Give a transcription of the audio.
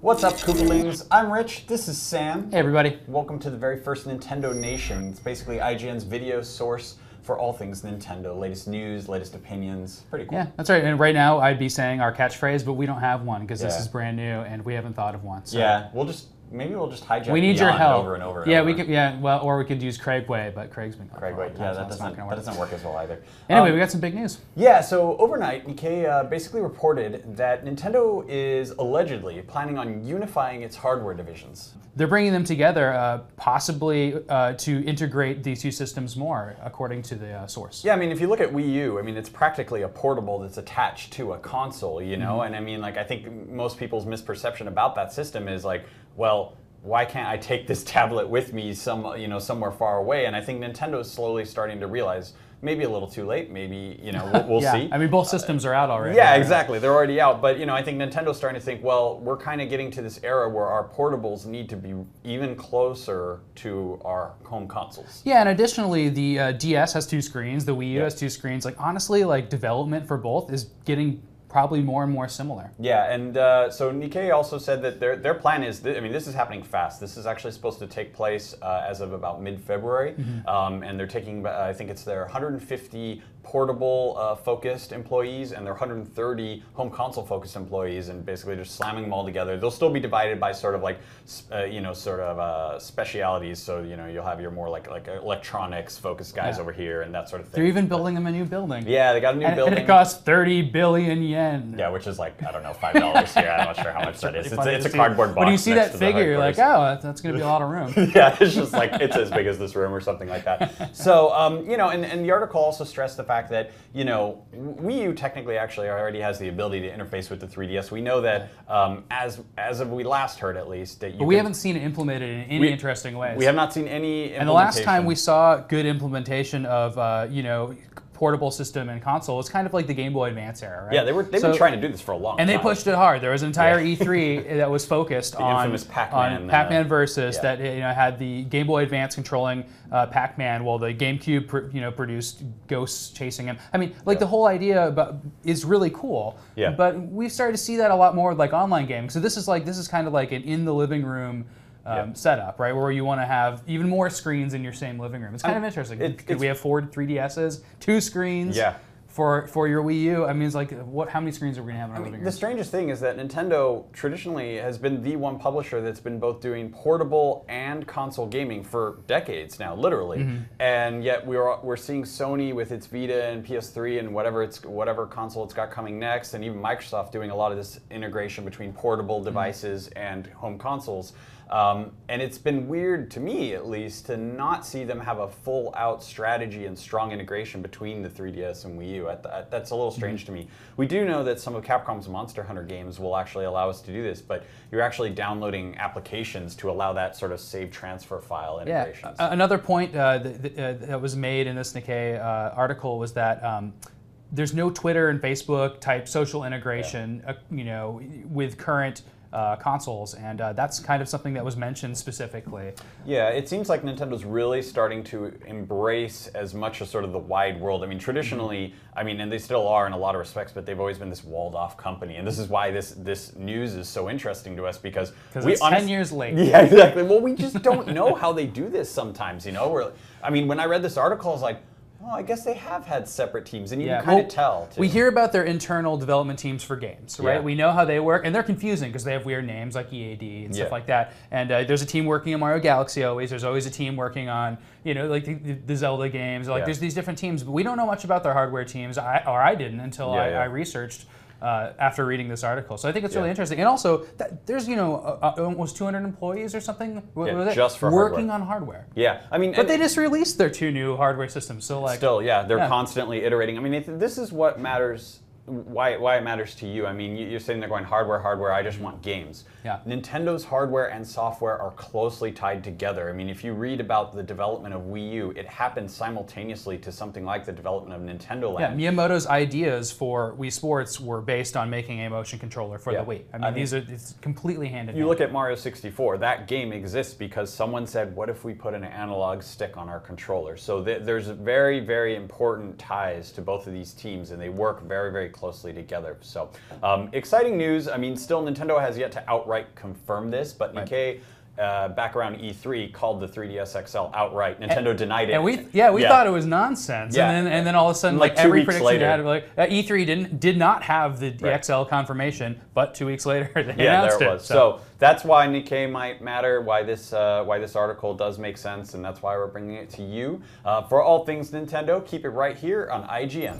What's up, Koopalings? I'm Rich, this is Sam. Hey everybody. Welcome to the very first Nintendo Nation. It's basically IGN's video source for all things Nintendo. Latest news, latest opinions. Pretty cool. Yeah, that's right. And right now I'd be saying our catchphrase, but we don't have one because this Yeah. is brand new and we haven't thought of one. So. Yeah, maybe we'll just hijack we need your Beyond help. over and over. Yeah, and we over. could. Yeah, well, or we could use Craig Way, but Craig's been gone. Craig, for a wait, long yeah, time, that so it's not doesn't work as well either. Anyway, we got some big news. Yeah, so overnight, Nikkei basically reported that Nintendo is allegedly planning on unifying its hardware divisions. They're bringing them together, possibly to integrate these two systems more, according to the source. Yeah, I mean, if you look at Wii U, I mean, it's practically a portable that's attached to a console, you know? And I mean, like, I think most people's misperception about that system is like, well, why can't I take this tablet with me somewhere far away? And I think Nintendo's slowly starting to realize, maybe a little too late, maybe, we'll yeah. see. I mean, both systems are out already. Yeah, exactly. They're already out. But, I think Nintendo's starting to think, well, we're kind of getting to this era where our portables need to be even closer to our home consoles. Yeah, and additionally, the DS has two screens, the Wii U has two screens. Like, honestly, like, development for both is getting probably more and more similar. Yeah, and so Nikkei also said that their plan is, this is happening fast. This is actually supposed to take place as of about mid-February, and they're taking, I think it's their 150 portable focused employees and their 130 home console focused employees, and basically just slamming them all together. They'll still be divided by sort of like, specialities. So you'll have your more like electronics focused guys over here and that sort of thing. They're even building them a new building. Yeah, they got a new building. And it costs 30 billion yen. Yeah, which is like, I don't know, $5 here. I'm not sure how much that is. It's a cardboard box. When you see next that to the figure, you're like, headquarters. oh, that's going to be a lot of room. Yeah, it's just like, it's as big as this room or something like that. So, and the article also stressed the fact that, Wii U technically actually already has the ability to interface with the 3DS. We know that, as of we last heard at least, that we haven't seen it implemented in any interesting ways. We have not seen any implementation. And the last time we saw good implementation of, portable system and console, it's kind of like the Game Boy Advance era, right? Yeah, they've been trying to do this for a long time. And they pushed it hard. There was an entire E3 that was focused on infamous Pac-Man, Pac-Man Versus that had the Game Boy Advance controlling Pac-Man, while the GameCube produced ghosts chasing him. I mean, like the whole idea is really cool. Yeah. But we've started to see that a lot more with like online gaming. So this is kind of like an in the living room setup, right? Where you want to have even more screens in your same living room. It's kind of interesting. Could we have 4 3DSs, 2 screens for your Wii U? I mean, it's like, how many screens are we going to have in our living room? The strangest thing is that Nintendo traditionally has been the one publisher that's been both doing portable and console gaming for decades now, literally. And yet we're seeing Sony with its Vita and PS3 and whatever console it's got coming next, and even Microsoft doing a lot of this integration between portable devices and home consoles. And it's been weird, to me at least, to not see them have a full-out strategy and strong integration between the 3DS and Wii U. That's a little strange to me. We do know that some of Capcom's Monster Hunter games will actually allow us to do this, but you're actually downloading applications to allow that sort of save transfer file integrations. Yeah. Another point that was made in this Nikkei article was that there's no Twitter and Facebook type social integration, with current consoles, and that's kind of something that was mentioned specifically. Yeah, it seems like Nintendo's really starting to embrace as much as sort of the wide world. I mean, traditionally, and they still are in a lot of respects, but they've always been this walled-off company, and this is why this news is so interesting to us, because it's 10 years late. Yeah, exactly. Well, we just don't know how they do this sometimes, when I read this article, I was like, oh, I guess they have had separate teams, and you can kind of tell, too. We hear about their internal development teams for games, right? We know how they work, and they're confusing because they have weird names like EAD and stuff like that. And there's a team working on Mario Galaxy always. There's always a team working on, like the Zelda games. Like there's these different teams, but we don't know much about their hardware teams, or I didn't until I researched after reading this article. So I think it's really interesting. And also, there's almost 200 employees or something just for working on hardware. Yeah, but they just released their 2 new hardware systems. So they're constantly iterating. This is what matters. Why it matters to you. You're sitting there going, hardware, I just want games. Yeah. Nintendo hardware and software are closely tied together. If you read about the development of Wii U, it happened simultaneously to something like the development of Nintendo Land. Yeah, Miyamoto's ideas for Wii Sports were based on making a motion controller for the Wii. It's completely hand in hand. You look at Mario 64, that game exists because someone said, what if we put an analog stick on our controller? So there's very, very important ties to both of these teams, and they work very, very closely together. So exciting news. I mean, still Nintendo has yet to outright confirm this, but Nikkei back around E3 called the 3DS XL outright. Nintendo denied it. And we thought it was nonsense. Yeah. And then all of a sudden, like every 2 weeks prediction later. had, E3 did not have the XL confirmation, but 2 weeks later they announced there it was. So that's why Nikkei might matter, why this article does make sense, and that's why we're bringing it to you. For all things Nintendo, keep it right here on IGN.